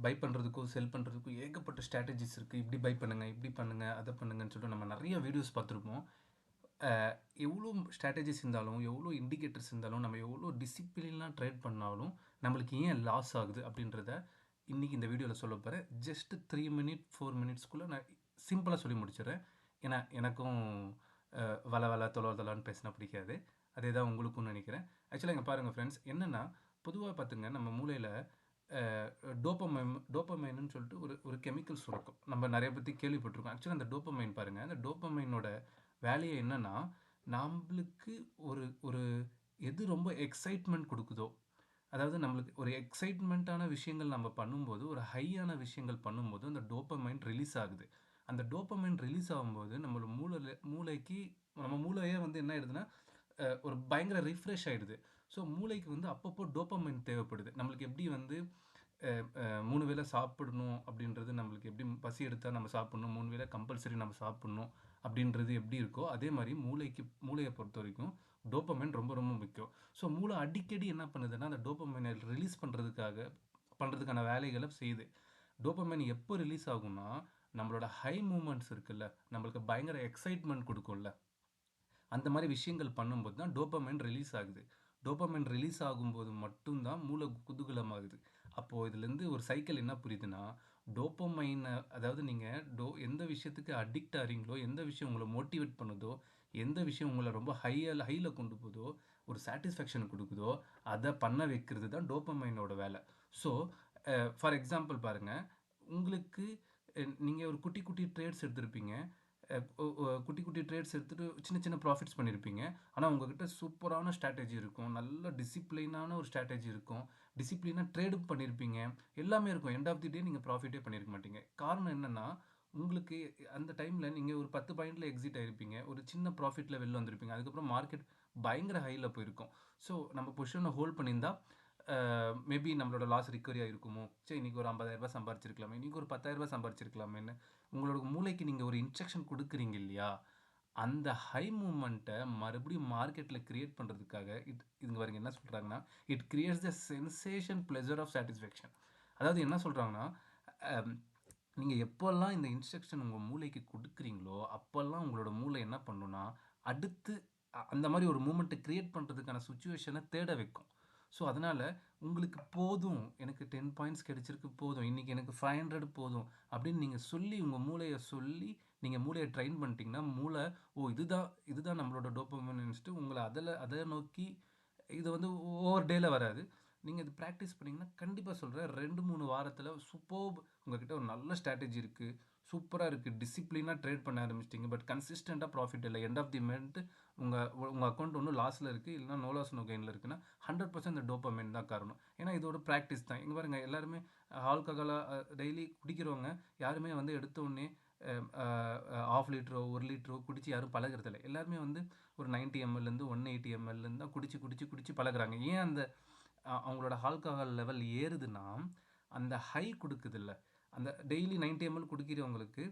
By பண்ணுறதுக்கோ செல் பண்ணுறதுக்கோ ஏகப்பட்ட ஸ்ட்ராட்டஜிஸ் இருக்குது. இப்படி பை பண்ணுங்கள், இப்படி பண்ணுங்கள், அதை பண்ணுங்கன்னு சொல்லிட்டு நம்ம நிறைய வீடியோஸ் பார்த்துருப்போம். எவ்வளோ ஸ்ட்ராட்டஜிஸ் இருந்தாலும், எவ்வளோ இண்டிகேட்டர்ஸ் இருந்தாலும், நம்ம எவ்வளோ டிசிப்ளின்லாம் ட்ரேட் பண்ணாலும் நம்மளுக்கு ஏன் லாஸ் ஆகுது அப்படின்றத இன்றைக்கி இந்த வீடியோவில் சொல்ல போகிறேன். ஜஸ்ட் 3 மினிட் 4 மினிட்ஸ்க்குள்ளே நான் சிம்பிளாக சொல்லி முடிச்சிடுறேன். ஏன்னா எனக்கும் வள வள தொலான்னு பேசினா பிடிக்காது. அதே தான் உங்களுக்கும் நினைக்கிறேன். ஆக்சுவலாக இங்கே பாருங்கள் ஃப்ரெண்ட்ஸ், என்னென்னா பொதுவாக பார்த்துங்க நம்ம மூளையில் டோப்பமைன்னு சொல்லிட்டு ஒரு ஒரு கெமிக்கல் சுரக்கும். நம்ம நிறைய பற்றி கேள்விப்பட்டிருக்கோம். ஆக்சுவலாக அந்த டோப்பமைன் பாருங்கள், அந்த டோப்பமைனோட வேலையை என்னென்னா, நம்மளுக்கு ஒரு ஒரு எது ரொம்ப எக்ஸைட்மெண்ட் கொடுக்குதோ, அதாவது நம்மளுக்கு ஒரு எக்ஸைட்மெண்ட்டான விஷயங்கள் நம்ம பண்ணும்போது, ஒரு ஹையான விஷயங்கள் பண்ணும்போது அந்த டோப்பமைன் ரிலீஸ் ஆகுது. அந்த டோப்பமைன் ரிலீஸ் ஆகும்போது நம்மளோட மூளைக்கு நம்ம மூளையே வந்து என்ன ஆயிடுதுன்னா, ஒரு பயங்கர ரிஃப்ரெஷ் ஆகிடுது. ஸோ மூளைக்கு வந்து அப்பப்போ டோப்பமைன் தேவைப்படுது. நம்மளுக்கு எப்படி வந்து 3 வேளை சாப்பிடணும் அப்படின்றது, நம்மளுக்கு எப்படி பசி எடுத்தால் நம்ம சாப்பிட்ணும், 3 வேளை கம்பல்சரி நம்ம சாப்பிட்ணும் அப்படின்றது எப்படி இருக்கோ, அதே மாதிரி மூளையை பொறுத்த வரைக்கும் டோப்பமைன் ரொம்ப ரொம்ப முக்கியம். ஸோ மூளை அடிக்கடி என்ன பண்ணுதுன்னா, அந்த டோப்பமைனை ரிலீஸ் பண்ணுறதுக்கான வேலைகளை செய்யுது. டோப்பமைன் எப்போ ரிலீஸ் ஆகும்னா, நம்மளோட ஹை மூமெண்ட்ஸ் இருக்குல்ல, நம்மளுக்கு பயங்கர எக்ஸைட்மெண்ட் கொடுக்கும்ல, அந்த மாதிரி விஷயங்கள் பண்ணும்போது தான் டோப்பமைன் ரிலீஸ் ஆகுது. டோப்பமைன் ரிலீஸ் ஆகும்போது மட்டும்தான் மூளை குதூகலமாகுது. அப்போது இதுலேருந்து ஒரு சைக்கிள் என்ன புரியுதுன்னா, டோப்பமைனை, அதாவது நீங்கள் எந்த விஷயத்துக்கு அடிக்ட் ஆகிறீங்களோ, எந்த விஷயம் உங்களை மோட்டிவேட் பண்ணுதோ, எந்த விஷயம் உங்களை ரொம்ப ஹையில் கொண்டு போதோ, ஒரு சாட்டிஸ்ஃபேக்ஷன் கொடுக்குதோ, அதை பண்ண வைக்கிறது தான் டோப்பமைனோட வேலை. ஸோ ஃபார் எக்ஸாம்பிள் பாருங்கள், உங்களுக்கு நீங்கள் ஒரு குட்டி குட்டி ட்ரேட்ஸ் எடுத்திருப்பீங்க. குட்டி குட்டி ட்ரேட்ஸ் எடுத்துகிட்டு சின்ன சின்ன ப்ராஃபிட்ஸ் பண்ணியிருப்பீங்க. ஆனால் உங்கள்கிட்ட சூப்பரான ஸ்ட்ராட்டஜி இருக்கும், நல்ல டிசிப்ளினான ஒரு ஸ்ட்ராட்டஜி இருக்கும், டிசிப்ளினாக ட்ரேடும் பண்ணியிருப்பீங்க, எல்லாமே இருக்கும். எண்ட் ஆஃப் தி டே நீங்கள் ப்ராஃபிட்டே பண்ணியிருக்க மாட்டீங்க. காரணம் என்னென்னா, உங்களுக்கு அந்த டைமில் நீங்கள் ஒரு 10 பாயிண்டில் எக்ஸிட் ஆகிருப்பீங்க, ஒரு சின்ன ப்ராஃபிட்டில் வெளில வந்திருப்பீங்க. அதுக்கப்புறம் மார்க்கெட் பயங்கர ஹையில் போயிருக்கும். ஸோ நம்ம பொசிஷனை ஹோல்ட் பண்ணியிருந்தால் மேபி நம்மளோட லாஸ் ரிக்கவரி ஆகிருக்குமோ, சரி இன்றைக்கி ஒரு 50,000 சம்பாரிச்சிருக்கலாமே, இன்றைக்கி ஒரு 10,000 சம்பாரிச்சிருக்கலாமேன்னு உங்களோட மூளைக்கு நீங்கள் ஒரு இன்ஸ்ட்ரக்ஷன் கொடுக்குறீங்க இல்லையா, அந்த ஹை மூமெண்ட்டை மறுபடியும் மார்க்கெட்டில் க்ரியேட் பண்ணுறதுக்காக இதுங்க பாருங்க என்ன சொல்கிறாங்கன்னா, it creates the sensation pleasure of satisfaction. அதாவது என்ன சொல்கிறாங்கன்னா, நீங்கள் எப்போல்லாம் இந்த இன்ஸ்ட்ரக்ஷன் உங்கள் மூளைக்கு கொடுக்குறீங்களோ, அப்போல்லாம் உங்களோட மூளை என்ன பண்ணுன்னா, அடுத்து அந்த மாதிரி ஒரு மூமெண்ட்டை க்ரியேட் பண்ணுறதுக்கான சுச்சுவேஷனை தேட வைக்கும். ஸோ அதனால் உங்களுக்கு போதும், எனக்கு 10 பாயிண்ட்ஸ் கிடச்சிருக்கு போதும், இன்றைக்கி எனக்கு 500 போதும் அப்படின்னு நீங்கள் சொல்லி உங்கள் மூளையை சொல்லி நீங்கள் மூளையை ட்ரெயின் பண்ணிட்டீங்கன்னா, மூளை இதுதான் நம்மளோட டோப்பமைன் நினச்சிட்டு உங்களை அதை நோக்கி, இது வந்து ஓவர் டேயில் வராது. நீங்கள் இது ப்ராக்டிஸ் பண்ணிங்கன்னா கண்டிப்பாக சொல்கிறேன், 2-3 வாரத்தில் சூப்பர்ப் உங்கள்கிட்ட ஒரு நல்ல ஸ்ட்ராட்டஜி இருக்குது, சூப்பராக இருக்குது, டிசிப்ளினாக ட்ரேட் பண்ண ஆரம்பிச்சிட்டிங்க, பட் கன்சிஸ்டண்ட்டாக ப்ராஃபிட் இல்லை, எண்ட் ஆஃப் தி மந்த் உங்கள் அக்கௌண்ட் ஒன்றும் லாஸில் இருக்குது, இல்லைனா நோ லாஸ் நோ கெயினில் இருக்குன்னா 100% இந்த டோப்பமைன் தான் காரணம். ஏன்னா இதோட ப்ராக்டிஸ் தான். இங்கே பாருங்கள், எல்லாருமே ஆல்கஹாலாக டெய்லி குடிக்கிறவங்க யாருமே வந்து எடுத்தோடனே 1/2 லிட்டரோ 1 லிட்டரோ குடித்து யாரும் பழகிறதில்ல. எல்லாருமே வந்து ஒரு 90 mlலேருந்து 180 mlலேருந்து தான் குடிச்சு பழகுறாங்க. ஏன் அந்த அவங்களோட ஆல்கஹால் லெவல் ஏறுதுன்னா, அந்த ஹை கொடுக்குதுல்ல, அந்த டெய்லி 90 ml குடிக்கிறவங்களுக்கு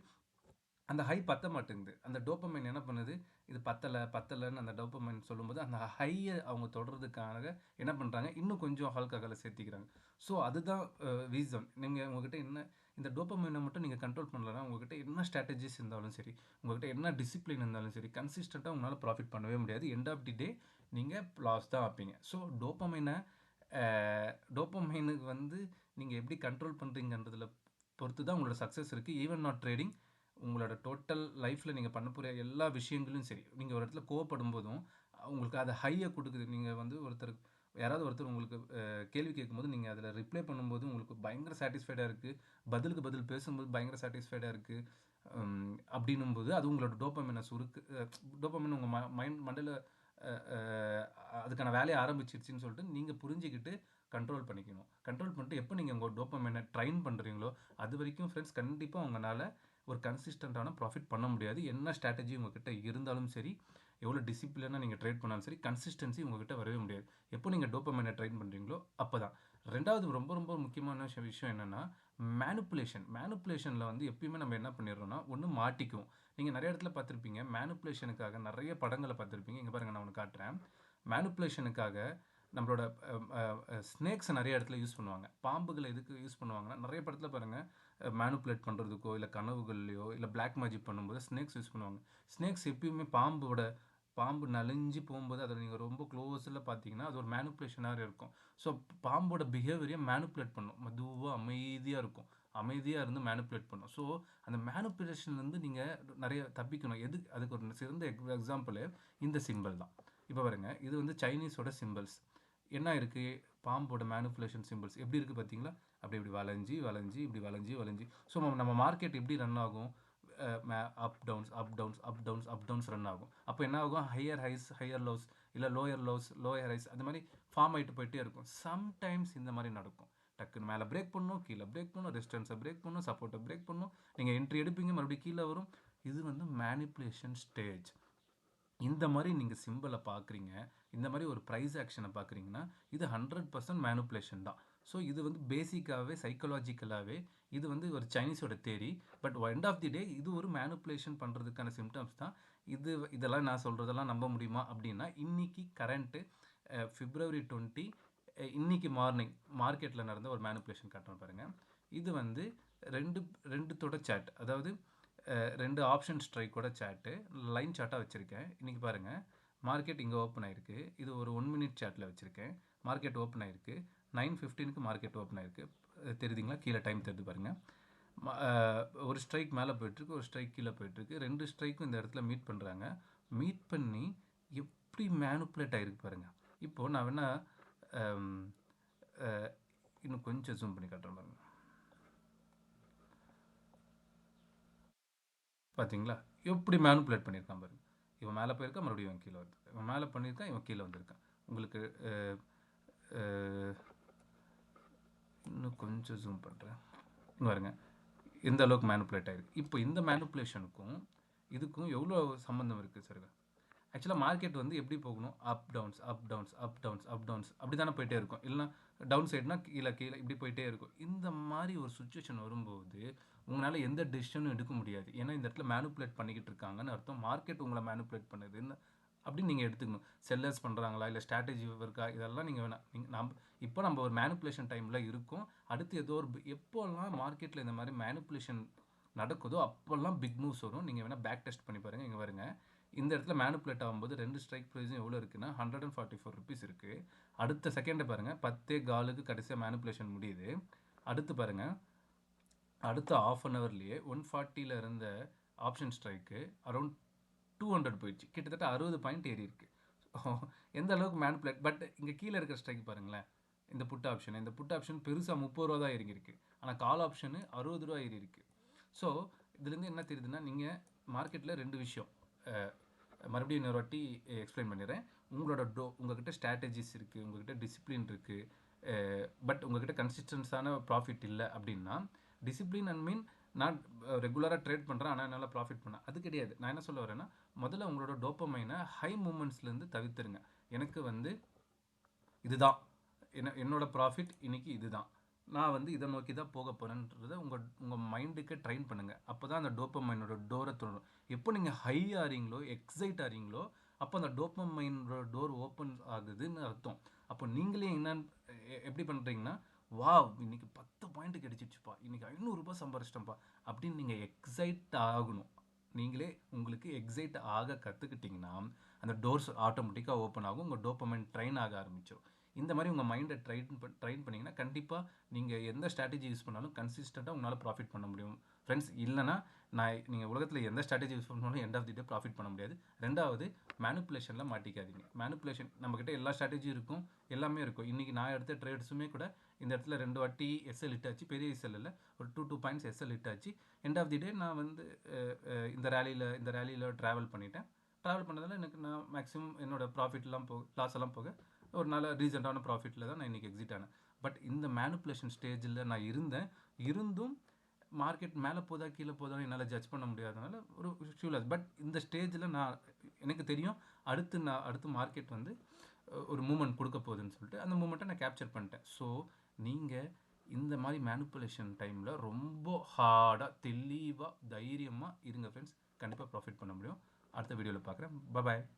அந்த ஹை பத்த மாட்டேங்குது. அந்த டோப்பமைன் என்ன பண்ணுது, இது பத்தலைன்னு அந்த டோப்பமைன் சொல்லும்போது அந்த ஹையை அவங்க தொடர்றதுக்காக என்ன பண்ணுறாங்க, இன்னும் கொஞ்சம் ஆல்கஹாலை சேர்த்திக்கிறாங்க. ஸோ அதுதான் ரீசன். உங்ககிட்ட என்ன இந்த டோப்பமைனை மட்டும் நீங்கள் கண்ட்ரோல் பண்ணலன்னா, உங்ககிட்ட என்ன ஸ்ட்ராட்டஜிஸ் இருந்தாலும் சரி, உங்ககிட்ட என்ன டிசிப்ளின் இருந்தாலும் சரி, கன்சிஸ்டண்ட்டாக உங்களால் ப்ராஃபிட் பண்ணவே முடியாது. எண்ட் ஆஃப் தி டே நீங்கள் லாஸ் தான் ஆப்பீங்க. ஸோ டோப்பமைனுக்கு வந்து நீங்கள் எப்படி கண்ட்ரோல் பண்ணுறீங்கன்றதில் பொறுத்து தான் உங்களோட சக்ஸஸ் இருக்குது. ஈவன் நாட் ட்ரேடிங், உங்களோட டோட்டல் லைஃப்பில் நீங்கள் பண்ண போகிற எல்லா விஷயங்களும் சரி, நீங்கள் ஒரு இடத்துல கோவப்படும் போதும் உங்களுக்கு அதை ஹையை கொடுக்குது. நீங்கள் வந்து யாராவது ஒருத்தர் உங்களுக்கு கேள்வி கேட்கும்போது நீங்கள் அதில் ரிப்ளை பண்ணும்போது உங்களுக்கு பயங்கர சாட்டிஸ்ஃபைடாக இருக்குது, பதிலுக்கு பதில் பேசும்போது பயங்கர சாட்டிஸ்ஃபைடாக இருக்குது அப்படின்னும்போது அது உங்களோட டோப்பமைன் உங்கள் மண்டையில் அதுக்கான வேலையை ஆரம்பிச்சிருச்சுன்னு சொல்லிட்டு நீங்கள் புரிஞ்சுக்கிட்டு கண்ட்ரோல் பண்ணிக்கணும். கண்ட்ரோல் பண்ணிட்டு எப்போ நீங்கள் உங்கள் டோப்பமைனை ட்ரைன் பண்ணுறீங்களோ அது வரைக்கும் ஃப்ரெண்ட்ஸ் கண்டிப்பாக உங்களால் ஒரு கன்சிஸ்டண்ட்டான ப்ராஃபிட் பண்ண முடியாது. என்ன ஸ்ட்ராட்டஜி உங்கள்கிட்ட இருந்தாலும் சரி, எவ்வளோ டிசிப்ளினாக நீங்கள் ட்ரேட் பண்ணாலும் சரி, கன்சிஸ்டன்சி உங்கள்கிட்ட வரவே முடியாது. எப்போ நீங்கள் டோப்பமைனை ட்ரைன் பண்ணுறீங்களோ அப்போ தான். ரெண்டாவது ரொம்ப ரொம்ப முக்கியமான விஷயம் என்னென்னா, மேனுப்புலேஷனில் வந்து எப்பயுமே நம்ம என்ன பண்ணிடுறோம்னா, ஒன்று மாட்டிக்குவோம். நீங்கள் நிறைய இடத்துல பார்த்துருப்பீங்க, மேனுப்புலேஷனுக்காக நிறைய படங்களை பார்த்துருப்பீங்க. இங்கே பாருங்கள், நான் ஒன்று காட்டுறேன். மேனுப்புலேஷனுக்காக நம்மளோட ஸ்னேக்ஸ் நிறைய இடத்துல யூஸ் பண்ணுவாங்க. பாம்புகளை எதுக்கு யூஸ் பண்ணுவாங்கன்னா, நிறைய படத்தில் பாருங்கள், மேனுப்புலேட் பண்ணுறதுக்கோ இல்லை கனவுகள்லையோ இல்லை பிளாக் மேஜிக் பண்ணும்போது ஸ்னேக்ஸ் யூஸ் பண்ணுவாங்க. ஸ்னேக்ஸ் எப்பயுமே பாம்பு நலிஞ்சு போகும்போது அதை நீங்கள் ரொம்ப க்ளோஸில் பார்த்தீங்கன்னா அது ஒரு மேனுப்புலேஷனாக இருக்கும். ஸோ பாம்போட பிஹேவியரை மேனுப்புலேட் பண்ணும். மெதுவாக அமைதியாக இருக்கும், அமைதியாக இருந்து மேனுப்புலேட் பண்ணும். ஸோ அந்த மேனுப்புலேஷன்லேருந்து நீங்கள் நிறைய தப்பிக்கணும். அதுக்கு ஒரு சிறந்த எக்ஸாம்பிள் இந்த சிம்பிள் தான். இப்போ பாருங்க, இது வந்து சைனீஸோட சிம்பிள்ஸ். என்ன இருக்குது, பாம்போட மேனுப்புலேஷன் சிம்பிள்ஸ் எப்படி இருக்குது பார்த்தீங்களா? அப்படி இப்படி வளைஞ்சி வளைஞ்சி இப்படி வளைஞ்சி வளைஞ்சி. ஸோ நம்ம மார்க்கெட் எப்படி ரன் ஆகும்? அப் டவுன்ஸ் அப் டவுன்ஸ் அப் டவுன்ஸ் அப் டவுன்ஸ் ரன் ஆகும். அப்போ என்ன ஆகும்? ஹையர் ஹைஸ் ஹையர் லோஸ், இல்லை லோயர் ஹைஸ், அந்த மாதிரி ஃபார்ம் ஆகிட்டு போயிட்டே இருக்கும். சம்டைம்ஸ் இந்த மாதிரி நடக்கும். டக்குன்னு மேலே பிரேக் பண்ணணும், கீழே பிரேக் பண்ணணும், ரெசிஸ்டன்ஸை பிரேக் பண்ணணும், சப்போர்ட்டை பிரேக் பண்ணணும், நீங்கள் என்ட்ரி எடுப்பீங்க, மறுபடியும் கீழே வரும். இது வந்து மேனிப்புலேஷன் ஸ்டேஜ். இந்த மாதிரி நீங்கள் சிம்பிளை பார்க்குறீங்க, இந்த மாதிரி ஒரு ப்ரைஸ் ஆக்ஷனை பார்க்குறீங்கன்னா இது 100% மேனுப்புலேஷன் தான். ஸோ இது வந்து பேசிக்காகவே சைக்கலாஜிக்கலாகவே இது வந்து ஒரு சைனீஸோட தேரி. பட் எண்ட் ஆஃப் தி டே இது ஒரு மேனுப்புலேஷன் பண்ணுறதுக்கான சிம்டம்ஸ் தான். இதெல்லாம் நான் சொல்கிறதெல்லாம் நம்ப முடியுமா அப்படின்னா, இன்னைக்கு கரண்ட்டு February 20, இன்னைக்கு மார்னிங் மார்க்கெட்டில் நடந்த ஒரு மேனுப்புலேஷன் காட்டுறேன் பாருங்கள். இது வந்து ரெண்டுத்தோட சேட், அதாவது 2 ஆப்ஷன் ஸ்ட்ரைக்கோட சேட்டு லைன் சார்ட்டாக வச்சுருக்கேன். இன்றைக்கி பாருங்கள், மார்க்கெட் இங்கே ஓப்பன் ஆகிருக்கு. இது ஒரு 1 மினிட் சேட்டில் வச்சுருக்கேன். மார்க்கெட் ஓப்பன் ஆகிருக்கு. 9:15க்கு மார்க்கெட் ஓப்பன் ஆகிருக்கு. தெரியுதுங்களா? கீழே டைம் தெரியுது பாருங்கள். ஒரு ஸ்ட்ரைக் மேலே போயிட்டுருக்கு, ஒரு ஸ்ட்ரைக் கீழே போயிட்டுருக்கு. 2 ஸ்ட்ரைக்கும் இந்த இடத்துல மீட் பண்ணுறாங்க. மீட் பண்ணி எப்படி மேனுப்புலேட் ஆகிருக்கு பாருங்கள். இப்போது நான் வேணால் இன்னும் கொஞ்சம் ஜூம் பண்ணி காட்டுறேன் பாருங்கள். பார்த்தீங்களா? எப்படி மேனுப்புலேட் பண்ணியிருக்கான் பாருங்க. இவன் மேலே போயிருக்கான், மறுபடியும் இவன் கீழே வருது. இவன் மேலே பண்ணியிருக்கான், இவன் கீழே வந்திருக்கான். உங்களுக்கு இன்னும் கொஞ்சம் ஜூம் பண்ணுறேன். இங்கே பாருங்க, இந்த அளவுக்கு மேனுப்புலேட் ஆகிருக்கு. இப்போ இந்த மேனுப்புலேஷனுக்கும் இதுக்கும் எவ்வளோ சம்மந்தம் இருக்குது சார்? ஆக்சுவலாக மார்க்கெட் வந்து எப்படி போகணும்? அப் டவுன்ஸ் அப் டவுன்ஸ் அப் டவுன்ஸ் அப் டவுன்ஸ் அப்படி தானே போயிட்டே இருக்கும். இல்லைனா டவுன் சைட்னா கீழே கீழே இப்படி போயிட்டே இருக்கும். இந்த மாதிரி ஒரு சுச்சுவேஷன் வரும்போது உங்களால் எந்த டெசிஷனும் எடுக்க முடியாது. ஏன்னா இந்த இடத்துல மேனுப்புலேட் பண்ணிக்கிட்டு இருக்காங்கன்னு அர்த்தம். மார்க்கெட் உங்களை மேனுப்புலேட் பண்ணுதுன்னு அப்படின்னு நீங்கள் எடுத்துக்கணும். செல்லர்ஸ் பண்ணுறாங்களா, இல்லை ஸ்ட்ராட்டஜி இருக்கா, இதெல்லாம் நீங்கள் வேணாம். இப்போ நம்ம ஒரு மேனுப்புலேஷன் டைமில் இருக்கும். அடுத்து ஏதோ ஒரு எப்போல்லாம் மார்க்கெட்டில் இந்த மாதிரி மேனுப்புலேஷன் நடக்குதோ அப்போல்லாம் பிக் மூவ்ஸ் வரும். நீங்கள் வேணால் பேக் டெஸ்ட் பண்ணி பாருங்கள். இங்கே பாருங்க, இந்த இடத்துல மேனுப்புலேட் ஆகும்போது 2 ஸ்ட்ரைக் ப்ரைஸும் எவ்வளோ இருக்குன்னா 144 ருபீஸ் இருக்குது. அடுத்த செகண்டை பாருங்கள், 10 கடைசியாக மேனுப்புலேஷன் முடியுது. அடுத்து பாருங்கள், அடுத்த ஆஃப் அன் ஹவர்லேயே 140 இருந்த ஆப்ஷன் ஸ்ட்ரைக்கு அரௌண்ட் 200 போயிடுச்சு. கிட்டத்தட்ட 60 பாயிண்ட் ஏறி இருக்குது. எந்த அளவுக்கு மேனுப்புலேட். பட் இங்கே கீழே இருக்கிற ஸ்ட்ரைக் பாருங்களேன், இந்த புட் ஆப்ஷன் பெருசாக 30 ரூபா தான் ஏறி இருக்கு. ஆனால் கால் ஆப்ஷனு 60 ரூபா ஏறி இருக்குது. ஸோ இதுலேருந்து என்ன தெரியுதுன்னா, நீங்கள் மார்க்கெட்டில் 2 விஷயம் மறுபடியும் இன்னொரு வாட்டி எக்ஸ்பிளைன் பண்ணிடுறேன். உங்கள்கிட்ட ஸ்ட்ராட்டஜிஸ் இருக்குது, உங்கள்கிட்ட டிசிப்ளின் இருக்குது, பட் உங்கள்கிட்ட கன்சிஸ்டன்ஸான ப்ராஃபிட் இல்லை அப்படின்னா, டிசிப்ளின் அண்ட் மீன் நான் ரெகுலராக ட்ரேட் பண்ணுறேன் ஆனால் என்னால் ப்ராஃபிட் பண்ணேன் அது கிடையாது. நான் என்ன சொல்ல வரேன்னா, முதல்ல உங்களோட டோப்பமைனை ஹை மூமெண்ட்ஸ்லேருந்து தவிர்த்துருங்க. எனக்கு வந்து இதுதான் என்னோட ப்ராஃபிட் இன்றைக்கி இதுதான், நான் வந்து இதை நோக்கி தான் போக போகிறேன்றதை உங்கள் மைண்டுக்கு ட்ரைன் பண்ணுங்கள். அப்போ தான் அந்த டோப்பமைனோட டோரை தோணும். எப்போ நீங்கள் ஹை ஆகிறீங்களோ, எக்ஸைட் ஆகிறீங்களோ, அப்போ அந்த டோப்பமைனோட டோர் ஓப்பன் ஆகுதுன்னு அர்த்தம். அப்போ நீங்களே எப்படி பண்ணுறீங்கன்னா, வாவ் இன்னைக்கு 10 பாயிண்ட் கிடைச்சிச்சுப்பா, இன்னைக்கு 500 ரூபாய் சம்பாரிச்சிட்டோம்ப்பா அப்படின்னு நீங்கள் எக்ஸைட் ஆகணும். நீங்களே உங்களுக்கு எக்ஸைட் ஆக கற்றுக்கிட்டிங்கன்னா அந்த டோர்ஸ் ஆட்டோமேட்டிக்காக ஓப்பன் ஆகும். உங்கள் டோப்பமைன் ட்ரெயின் ஆக ஆரம்பிச்சிடும். இந்த மாதிரி உங்கள் மைண்டை ட்ரைன் பண்ணிங்கன்னா கண்டிப்பாக நீங்கள் எந்த ஸ்ட்ராட்டஜி யூஸ் பண்ணாலும் கன்சிஸ்டண்ட்டாக உங்களால் ப்ராஃபிட் பண்ண முடியும் ஃப்ரெண்ட்ஸ். இல்லைனா நீங்கள் உலகத்தில் எந்த ஸ்ட்ராட்டஜி யூஸ் பண்ணாலும் end of the day profit பண்ண முடியாது. ரெண்டாவது, மேனுப்புலேஷனில் மாட்டிக்காதீங்க. மேனுப்புலேஷன் நம்மக்கிட்ட எல்லா ஸ்ட்ராட்டஜியும் இருக்கும், எல்லாமே இருக்கும். இன்றைக்கி நான் எடுத்த ட்ரேட்ஸுமே கூட இந்த இடத்துல 2 வாட்டி எஸ்எல் இட்டாச்சு, பெரிய எஸ்எல் இல்லை, ஒரு 2 பாயிண்ட்ஸ் எஸ்எல் இட்டாச்சு. எண்ட் ஆஃப் தி டே நான் வந்து இந்த ரேலியில் ட்ராவல் பண்ணதால் எனக்கு நான் மேக்ஸிமம் என்னோடய ப்ராஃபிட்லாம் லாஸ் எல்லாம் போக ஒரு நல்ல ரீசெண்டான ப்ராஃபிட்டில் தான் நான் இன்றைக்கி எக்ஸிட் ஆனேன். பட் இந்த மேனுப்புலேஷன் ஸ்டேஜில் நான் இருந்தும் மார்க்கெட் மேலே போதா கீழே போதான்னு என்னால் ஜட்ஜ் பண்ண முடியாதனால ஒரு ஷூலஸ். பட் இந்த ஸ்டேஜில் எனக்கு தெரியும் அடுத்து மார்க்கெட் வந்து ஒரு மூமெண்ட் கொடுக்க போகுதுன்னு சொல்லிட்டு அந்த மூமெண்ட்டை நான் கேப்சர் பண்ணிட்டேன். ஸோ நீங்கள் இந்த மாதிரி மேனுப்புலேஷன் டைமில் ரொம்ப ஹார்டாக தெளிவாக தைரியமாக இருங்க ஃப்ரெண்ட்ஸ். கண்டிப்பாக ப்ராஃபிட் பண்ண முடியும். அடுத்த வீடியோவில் பார்க்குறேன். பாய்.